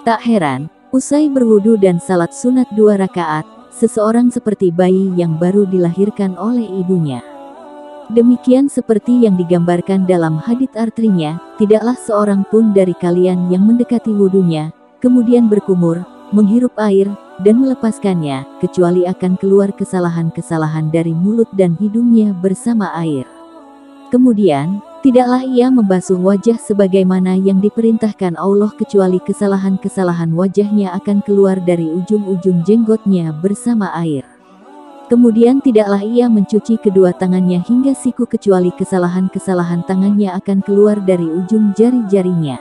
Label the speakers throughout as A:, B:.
A: Tak heran, usai berwudu dan salat sunat 2 rakaat, seseorang seperti bayi yang baru dilahirkan oleh ibunya. Demikian seperti yang digambarkan dalam hadits artinya, tidaklah seorang pun dari kalian yang mendekati wudunya, kemudian berkumur, menghirup air, dan melepaskannya, kecuali akan keluar kesalahan-kesalahan dari mulut dan hidungnya bersama air. Kemudian, tidaklah ia membasuh wajah sebagaimana yang diperintahkan Allah kecuali kesalahan-kesalahan wajahnya akan keluar dari ujung-ujung jenggotnya bersama air. Kemudian tidaklah ia mencuci kedua tangannya hingga siku kecuali kesalahan-kesalahan tangannya akan keluar dari ujung jari-jarinya.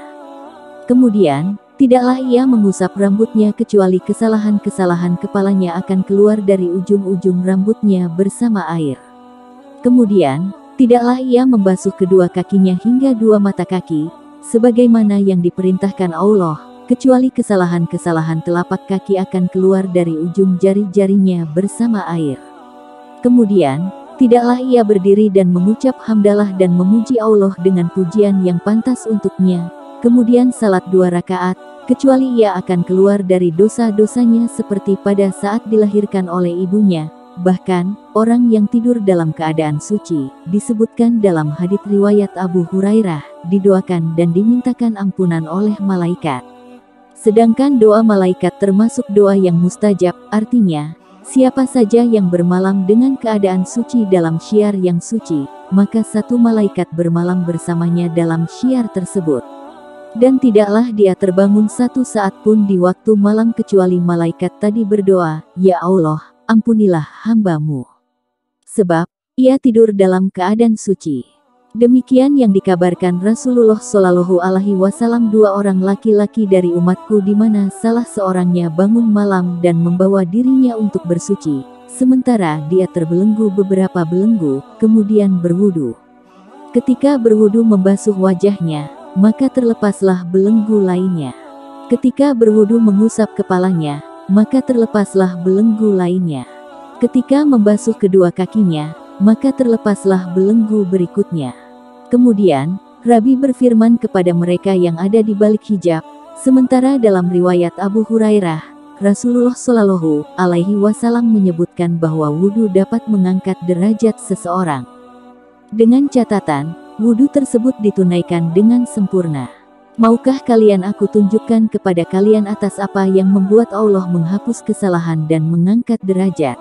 A: Kemudian, tidaklah ia mengusap rambutnya kecuali kesalahan-kesalahan kepalanya akan keluar dari ujung-ujung rambutnya bersama air. Kemudian, tidaklah ia membasuh kedua kakinya hingga 2 mata kaki, sebagaimana yang diperintahkan Allah, kecuali kesalahan-kesalahan telapak kaki akan keluar dari ujung jari-jarinya bersama air. Kemudian, tidaklah ia berdiri dan mengucap hamdalah dan memuji Allah dengan pujian yang pantas untuknya, kemudian salat 2 rakaat, kecuali ia akan keluar dari dosa-dosanya seperti pada saat dilahirkan oleh ibunya. Bahkan, orang yang tidur dalam keadaan suci, disebutkan dalam hadits riwayat Abu Hurairah, didoakan dan dimintakan ampunan oleh malaikat. Sedangkan doa malaikat termasuk doa yang mustajab, artinya, siapa saja yang bermalam dengan keadaan suci dalam syiar yang suci, maka 1 malaikat bermalam bersamanya dalam syiar tersebut. Dan tidaklah dia terbangun 1 saat pun di waktu malam kecuali malaikat tadi berdoa, "Ya Allah, ampunilah hamba-Mu." Sebab, ia tidur dalam keadaan suci. Demikian yang dikabarkan Rasulullah Shallallahu Alaihi Wasallam 2 orang laki-laki dari umatku di mana salah seorangnya bangun malam dan membawa dirinya untuk bersuci, sementara dia terbelenggu beberapa belenggu, kemudian berwudu. Ketika berwudu membasuh wajahnya, maka terlepaslah belenggu lainnya. Ketika berwudu mengusap kepalanya, maka terlepaslah belenggu lainnya. Ketika membasuh kedua kakinya, maka terlepaslah belenggu berikutnya. Kemudian, Rabi berfirman kepada mereka yang ada di balik hijab, sementara dalam riwayat Abu Hurairah, Rasulullah Shallallahu Alaihi Wasallam menyebutkan bahwa wudu dapat mengangkat derajat seseorang. Dengan catatan, wudu tersebut ditunaikan dengan sempurna. Maukah kalian aku tunjukkan kepada kalian atas apa yang membuat Allah menghapus kesalahan dan mengangkat derajat?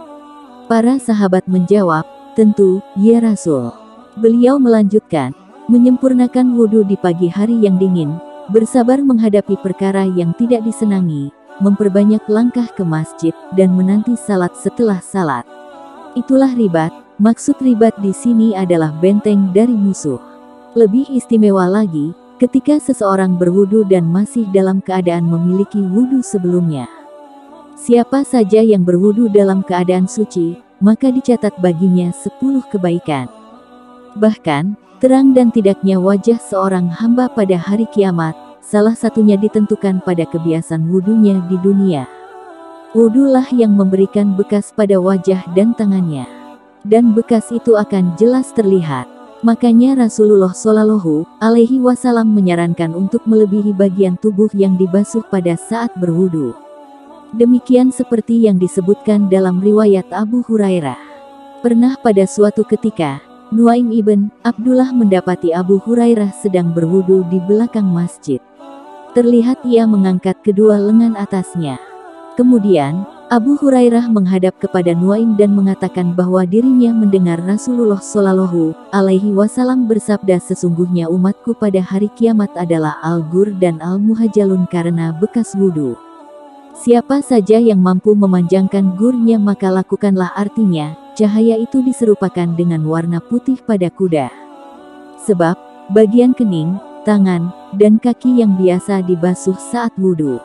A: Para sahabat menjawab, tentu, ya Rasul. Beliau melanjutkan, menyempurnakan wudu di pagi hari yang dingin, bersabar menghadapi perkara yang tidak disenangi, memperbanyak langkah ke masjid, dan menanti salat setelah salat. Itulah ribat. Maksud ribat di sini adalah benteng dari musuh. Lebih istimewa lagi, ketika seseorang berwudu dan masih dalam keadaan memiliki wudu sebelumnya. Siapa saja yang berwudu dalam keadaan suci, maka dicatat baginya 10 kebaikan. Bahkan, terang dan tidaknya wajah seorang hamba pada hari kiamat, salah satunya ditentukan pada kebiasaan wudunya di dunia. Wudulah yang memberikan bekas pada wajah dan tangannya. Dan bekas itu akan jelas terlihat. Makanya Rasulullah Shallallahu Alaihi Wasallam menyarankan untuk melebihi bagian tubuh yang dibasuh pada saat berwudu. Demikian seperti yang disebutkan dalam riwayat Abu Hurairah. Pernah pada suatu ketika, Nuaim ibn Abdullah mendapati Abu Hurairah sedang berwudu di belakang masjid. Terlihat ia mengangkat kedua lengan atasnya. Kemudian, Abu Hurairah menghadap kepada Nuaim dan mengatakan bahwa dirinya mendengar Rasulullah Shallallahu Alaihi Wasallam bersabda, sesungguhnya umatku pada hari kiamat adalah al-gur dan al-muhajalun karena bekas wudu. Siapa saja yang mampu memanjangkan gurnya maka lakukanlah, artinya, cahaya itu diserupakan dengan warna putih pada kuda. Sebab, bagian kening, tangan, dan kaki yang biasa dibasuh saat wudu.